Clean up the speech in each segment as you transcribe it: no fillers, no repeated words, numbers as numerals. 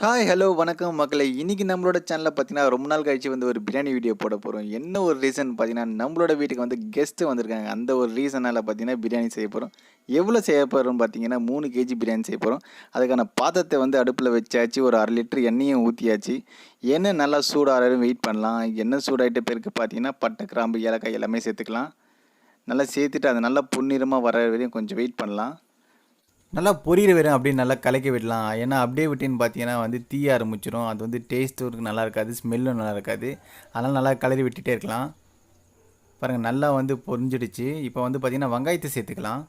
Hi hello வணக்கம் மக்களே. இன்னைக்கு நம்மளோட சேனலில் பார்த்தீங்கன்னா ரொம்ப நாள் கழிச்சு வந்து ஒரு பிரியாணி வீடியோ போட போகிறோம். என்ன ஒரு ரீசன் பார்த்தீங்கன்னா நம்மளோட வீட்டுக்கு வந்து கெஸ்ட்டு வந்திருக்காங்க. அந்த ஒரு ரீசனால் பார்த்தீங்கன்னா பிரியாணி செய்ய போகிறோம். எவ்வளோ செய்ய போகிறோம் பார்த்தீங்கன்னா 3 kg பிரியாணி செய்ய போகிறோம். அதுக்கான பாத்திரத்தை வந்து அடுப்பில் வச்சாச்சு. ஒரு 1/2 லிட்டர் எண்ணெயும் ஊற்றியாச்சு. எண்ணெய் நல்லா சூடாக வெயிட் பண்ணலாம். எண்ணெய் சூடாகிட்ட பிறகு பார்த்தீங்கன்னா பட்டை கிராம்பு ஏலக்காய் எல்லாமே சேர்த்துக்கலாம். நல்லா சேர்த்துட்டு அது நல்லா பொன்னிறமாக வர வரையும் கொஞ்சம் வெயிட் பண்ணலாம். நல்லா பொரியிற வரையும் அப்படியே நல்லா கலக்கி விடலாம். ஏன்னா அப்படியே விட்டேன்னு பார்த்தீங்கன்னா வந்து தீய ஆரம்பிச்சிடும். அது வந்து டேஸ்ட்டும் நல்லா இருக்காது, ஸ்மெல்லும் நல்லா இருக்காது. அதனால் நல்லா கிளறி விட்டுட்டே இருக்கலாம். பாருங்கள் நல்லா வந்து பொரிஞ்சிடுச்சு. இப்போ வந்து பார்த்திங்கன்னா வெங்காயத்தை சேர்த்துக்கலாம்.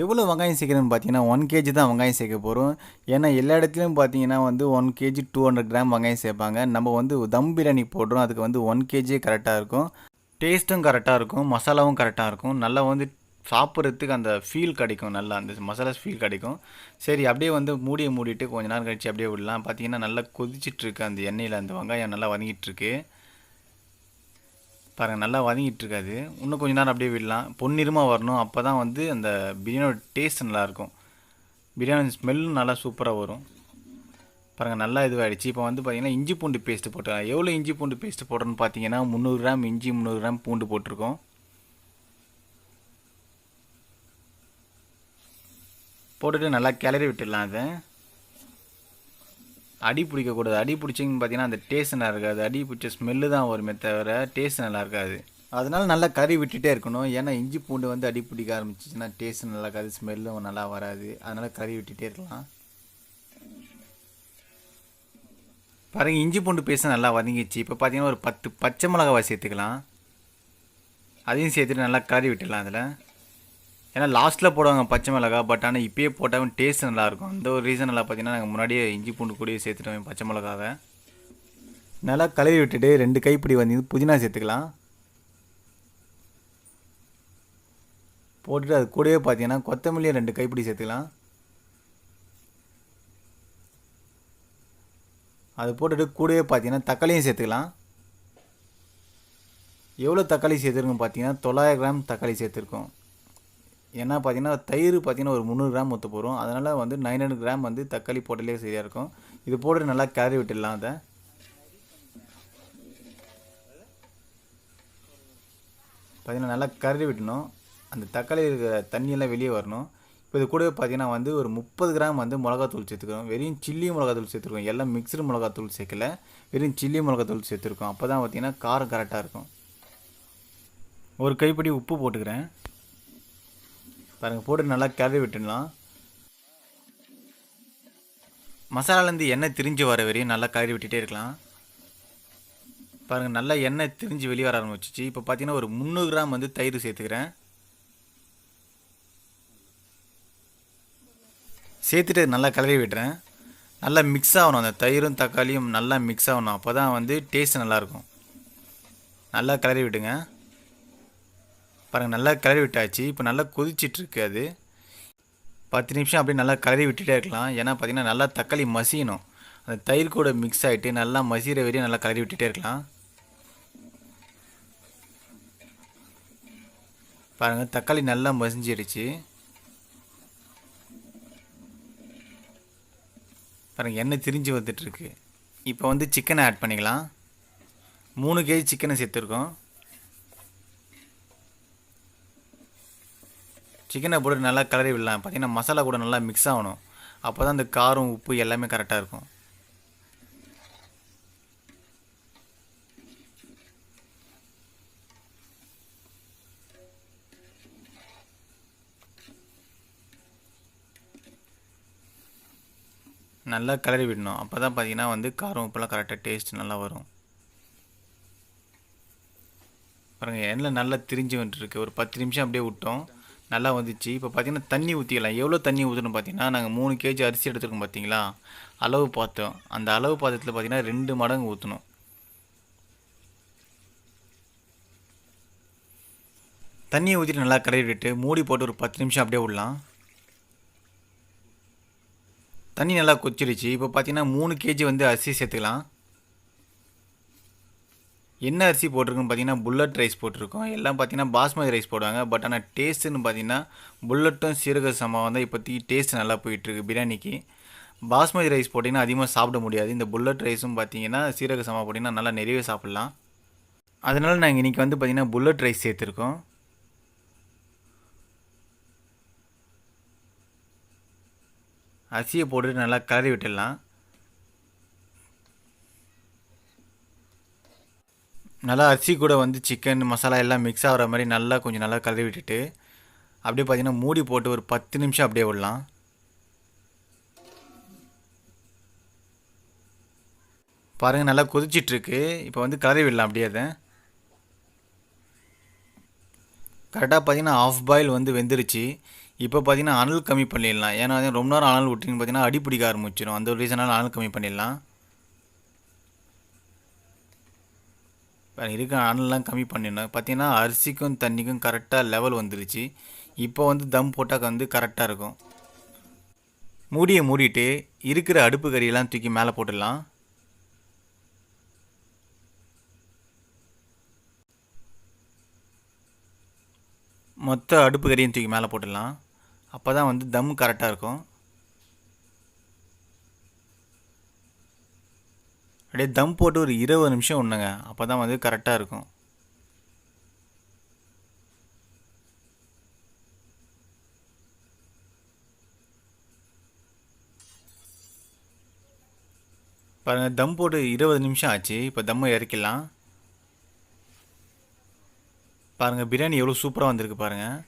எவ்வளோ வெங்காயம் சேர்க்குறேன்னு பார்த்தீங்கன்னா 1 kg தான் வெங்காயம் சேர்க்க போகிறோம். ஏன்னா எல்லா இடத்துலையும் பார்த்தீங்கன்னா வந்து 1 kg 200 கிராம் வெங்காயம் சேர்ப்பாங்க. நம்ம வந்து தம் பிரியாணி போடுறோம், அதுக்கு வந்து 1 kg கரெக்டாக இருக்கும். டேஸ்ட்டும் கரெக்டாக இருக்கும், மசாலாவும் கரெக்டாக இருக்கும். நல்லா வந்து சாப்பிட்றதுக்கு அந்த ஃபீல் கிடைக்கும், நல்லா அந்த மசாலா ஃபீல் கிடைக்கும். சரி அப்படியே வந்து மூடிட்டு கொஞ்ச நேரம் கழிச்சு அப்படியே விடலாம். பார்த்தீங்கன்னா நல்லா கொதிச்சிட்ருக்கு அந்த எண்ணெயில். அந்த வெங்காயம் நல்லா வதங்கிட்டுருக்கு பாருங்கள், நல்லா வதங்கிட்டுருக்காது. இன்னும் கொஞ்ச நேரம் அப்படியே விடலாம். பொன்னிறமாக வரணும். அப்போ தான் வந்து அந்த பிரியாணியோட டேஸ்ட் நல்லாயிருக்கும். பிரியாணி ஸ்மெல்லும் நல்லா சூப்பராக வரும். பாருங்கள் நல்லா இதுவாகிடுச்சு. இப்போ வந்து பார்த்திங்கன்னா இஞ்சி பூண்டு பேஸ்ட்டு போட்டுக்கலாம். எவ்வளோ இஞ்சி பூண்டு பேஸ்ட்டு போடுறோன்னு பார்த்தீங்கன்னா 300 கிராம் இஞ்சி, 300 கிராம் பூண்டு போட்டிருக்கோம். போட்டுட்டு நல்லா கிளறி விட்டுடலாம். அதை அடி பிடிக்கக்கூடாது. அடி பிடிச்சிங்கன்னு பார்த்தீங்கன்னா அந்த டேஸ்ட் நல்லா இருக்காது. அடி பிடிச்ச ஸ்மெல்லு தான் வருமே தவிர டேஸ்ட் நல்லா இருக்காது. அதனால் நல்லா கறி விட்டுட்டே இருக்கணும். ஏன்னா இஞ்சி பூண்டு வந்து அடி பிடிக்க ஆரம்பிச்சிச்சுன்னா டேஸ்ட் நல்லா இருக்காது, ஸ்மெல்லும் நல்லா வராது. அதனால் கறி விட்டுட்டே இருக்கலாம். பாருங்கள் இஞ்சி பூண்டு பேஸ்ட் நல்லா வதங்கிச்சு. இப்போ பார்த்தீங்கன்னா ஒரு 10 பச்சை மிளகாவை சேர்த்துக்கலாம். அதையும் சேர்த்துட்டு நல்லா கறி விட்டுடலாம். அதில் ஏன்னா லாஸ்ட்டில் போடுவாங்க பச்சை மிளகா, பட் ஆனால் இப்போயே போட்டாலும் டேஸ்ட் நல்லாயிருக்கும். அந்த ஒரு ரீசனில் பார்த்தீங்கன்னா நாங்கள் முன்னாடியே இஞ்சி பூண்டு கூடயே சேர்த்துட்டோம் பச்சை மிளகாவை. நல்லா கழுவி விட்டுட்டு 2 கைப்பிடி வந்து புதினா சேர்த்துக்கலாம். போட்டுட்டு அது கூடவே பார்த்தீங்கன்னா கொத்தமல்லியும் 2 கைப்பிடி சேர்த்துக்கலாம். அது போட்டுட்டு கூடவே பார்த்தீங்கன்னா தக்காளியும் சேர்த்துக்கலாம். எவ்வளோ தக்காளி சேர்த்துருக்கோம் பார்த்தீங்கன்னா 900 கிராம் தக்காளி சேர்த்துருக்கோம். ஏன்னா பார்த்தீங்கன்னா தயிர் பார்த்தீங்கன்னா ஒரு 300 கிராம் ஊற்ற போகிறோம். அதனால் வந்து 900 கிராம் வந்து தக்காளி போட்டாலே சரியாக இருக்கும். இது போட்டு நல்லா கிளறி விட்டுடலாம். அதை பார்த்தீங்கன்னா நல்லா கிளறி விட்டணும். அந்த தக்காளி இருக்கிற தண்ணியெல்லாம் வெளியே வரணும். இப்போ இது கூடவே பார்த்தீங்கன்னா வந்து ஒரு 30 கிராம் வந்து மிளகாத்தூள் சேர்த்துக்கிறோம். வெறும் சில்லி மிளகாத்தூள் சேர்த்துருக்கோம். எல்லாம் மிக்சடு மிளகாத்தூள் சேர்க்கல, வெறும் சில்லி மிளகாத்தூள் சேர்த்துருக்கோம். அப்போ தான் பார்த்தீங்கன்னா காரம் கரெக்டாக இருக்கும். ஒரு கைப்பிடி உப்பு போட்டுக்கிறேன். பாருங்கள் போட்டு நல்லா கிளறி விட்டுடலாம். மசாலாலேருந்து எண்ணெய் திரிஞ்சு வர வரையும் நல்லா கிளறி விட்டுட்டே இருக்கலாம். பாருங்கள் நல்லா எண்ணெய் திரிஞ்சு வெளியே வர ஆரம்பிச்சிச்சு. இப்போ பார்த்தீங்கன்னா ஒரு 300 கிராம் வந்து தயிர் சேர்த்துக்கிறேன். சேர்த்துட்டு நல்லா கிளறி விடுறேன். நல்லா மிக்ஸ் ஆகணும். அந்த தயிரும் தக்காளியும் நல்லா மிக்ஸ் ஆகணும். அப்போ தான் வந்து டேஸ்ட் நல்லாயிருக்கும். நல்லா கிளறி விட்டுங்க. பாருங்கள் நல்லா கிளறி விட்டாச்சு. இப்போ நல்லா கொதிச்சிட்ருக்கு. அது 10 நிமிஷம் அப்படியே நல்லா கிளறி விட்டுட்டே இருக்கலாம். ஏன்னா பார்த்தீங்கன்னா நல்லா தக்காளி மசியணும். அந்த தயிர் கூட மிக்ஸ் ஆகிட்டு நல்லா மசிகிற வரையும் நல்லா கிளறி விட்டுட்டே இருக்கலாம். பாருங்கள் தக்காளி நல்லா மசிஞ்சிடுச்சு. பாருங்கள் எண்ணெய் திரிஞ்சு வந்துட்டுருக்கு. இப்போ வந்து சிக்கனை ஆட் பண்ணிக்கலாம். 3 kg சிக்கனை சேர்த்துருக்கோம். சிக்கனை போட்டு நல்லா கிளறி விடலாம். பார்த்திங்கன்னா மசாலா கூட நல்லா மிக்ஸ் ஆகணும். அப்போ தான் அந்த காரம் உப்பு எல்லாமே கரெக்டாக இருக்கும். நல்லா கிளறி விடணும். அப்போ தான் பார்த்திங்கன்னா வந்து காரம் உப்புலாம் கரெக்டாக டேஸ்ட் நல்லா வரும். பாருங்கள் எண்ணெய் நல்லா திரிஞ்சு வந்துட்டுருக்கு. ஒரு 10 நிமிஷம் அப்படியே விட்டோம். நல்லா வந்துச்சு. இப்போ பார்த்தீங்கன்னா தண்ணி ஊற்றிக்கலாம். எவ்வளோ தண்ணி ஊற்றணும் பார்த்தீங்கன்னா நாங்கள் 3 kg அரிசி எடுத்துருக்கோம் பார்த்தீங்களா, அளவு பார்த்தோம். அந்த அளவு பாத்திரத்தில் பார்த்தீங்கன்னா 2 மடங்கு ஊற்றணும். தண்ணியை ஊற்றிட்டு நல்லா கிளறி விட்டு மூடி போட்டு ஒரு 10 நிமிஷம் அப்படியே விடலாம். தண்ணி நல்லா கொச்சிடுச்சு. இப்போ பார்த்தீங்கன்னா 3 kg வந்து அரிசி சேர்த்துக்கலாம். என்ன அரிசி போட்டிருக்குன்னு பார்த்தீங்கன்னா புல்லட் ரைஸ் போட்டிருக்கோம். எல்லாம் பார்த்தீங்கன்னா பாஸ்மதி ரைஸ் போடுவாங்க. பட் ஆனால் டேஸ்ட்டுன்னு பார்த்தீங்கன்னா புல்லட்டும் சீரக சம்பா வந்து இப்போதைக்கு டேஸ்ட் நல்லா போயிட்டுருக்கு பிரியாணிக்கு. பாஸ்மதி ரைஸ் போட்டிங்கன்னா அதிகமாக சாப்பிட முடியாது. இந்த புல்லட் ரைஸும் பார்த்தீங்கன்னா சீரக சம்பா போட்டிங்கன்னா நல்லா நிறையவே சாப்பிட்லாம். அதனால் நாங்கள் இன்றைக்கி வந்து பார்த்திங்கன்னா புல்லட் ரைஸ் சேர்த்துருக்கோம். அரிசியை போட்டுட்டு நல்லா கிளறி விட்டுடலாம். நல்லா அரிசி கூட வந்து சிக்கன் மசாலா எல்லாம் மிக்ஸ் ஆகிற மாதிரி நல்லா கொஞ்சம் நல்லா கிளறி விட்டுட்டு அப்படியே பார்த்திங்கன்னா மூடி போட்டு ஒரு 10 நிமிஷம் அப்படியே விடலாம். பாருங்கள் நல்லா கொதிச்சிட்ருக்கு. இப்போ வந்து கிளறி விடலாம் அப்படியே. அதை கரெக்டாக பார்த்தீங்கன்னா ஆஃப் பாயில் வந்து வெந்துருச்சு. இப்போ பார்த்தீங்கன்னா அனல் கம்மி பண்ணிடலாம். ஏன்னா ரொம்ப நேரம் அனல் விட்டிங்கன்னு பார்த்தீங்கன்னா அடி பிடிக்க ஆரம்பிச்சிடும். அந்த ஒரு ரீசனால் அனல் கம்மி பண்ணிடலாம். இருக்க அனல்லாம் கம்மி பண்ணிடணும். பார்த்தீங்கன்னா அரிசிக்கும் தண்ணிக்கும் கரெக்டாக லெவல் வந்துருச்சு. இப்போ வந்து தம் போட்டால் வந்து கரெக்டாக இருக்கும். மூடியை மூடிட்டு இருக்கிற அடுப்பு கறியெல்லாம் தூக்கி மேலே போட்டுடலாம். மொத்த அடுப்பு கறியும் தூக்கி மேலே போட்டுடலாம். அப்போ தான் வந்து தம் கரெக்டாக இருக்கும். அப்படியே தம் போட்டு ஒரு 20 நிமிஷம் விடணுங்க. அப்போ தான் வந்து கரெக்டாக இருக்கும். பாருங்கள் தம் போட்டு 20 நிமிஷம் ஆச்சு. இப்போ தம்மை இறக்கிடலாம். பாருங்கள் பிரியாணி எவ்வளோ சூப்பராக வந்திருக்கு பாருங்கள்.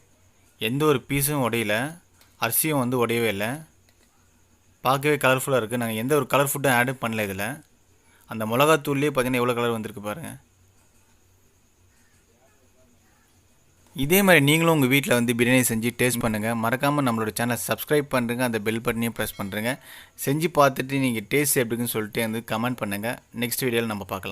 எந்த ஒரு பீஸும் உடையல, அரிசியும் வந்து உடையவே இல்லை. பார்க்கவே கலர்ஃபுல்லாக இருக்குது. நாங்கள் எந்த ஒரு கலர் ஃபுட்டும் ஆட் பண்ணல இதில். அந்த மிளகாத்தூள்லேயே பார்த்தீங்கன்னா எவ்வளோ கலர் வந்திருக்கு பாருங்கள். இதே மாதிரி நீங்களும் உங்கள் வீட்டில் வந்து பிரியாணி செஞ்சு டேஸ்ட் பண்ணுங்கள். மறக்காமல் நம்மளோட சேனலை சப்ஸ்கிரைப் பண்ணுறங்க, அந்த பெல் பட்டனையும் ப்ரெஸ் பண்ணுறங்க. செஞ்சு பார்த்துட்டு நீங்கள் டேஸ்ட் எப்படின்னு சொல்லிட்டு வந்து கமெண்ட் பண்ணுங்கள். நெக்ஸ்ட் வீடியோவில் நம்ம பார்க்கலாம்.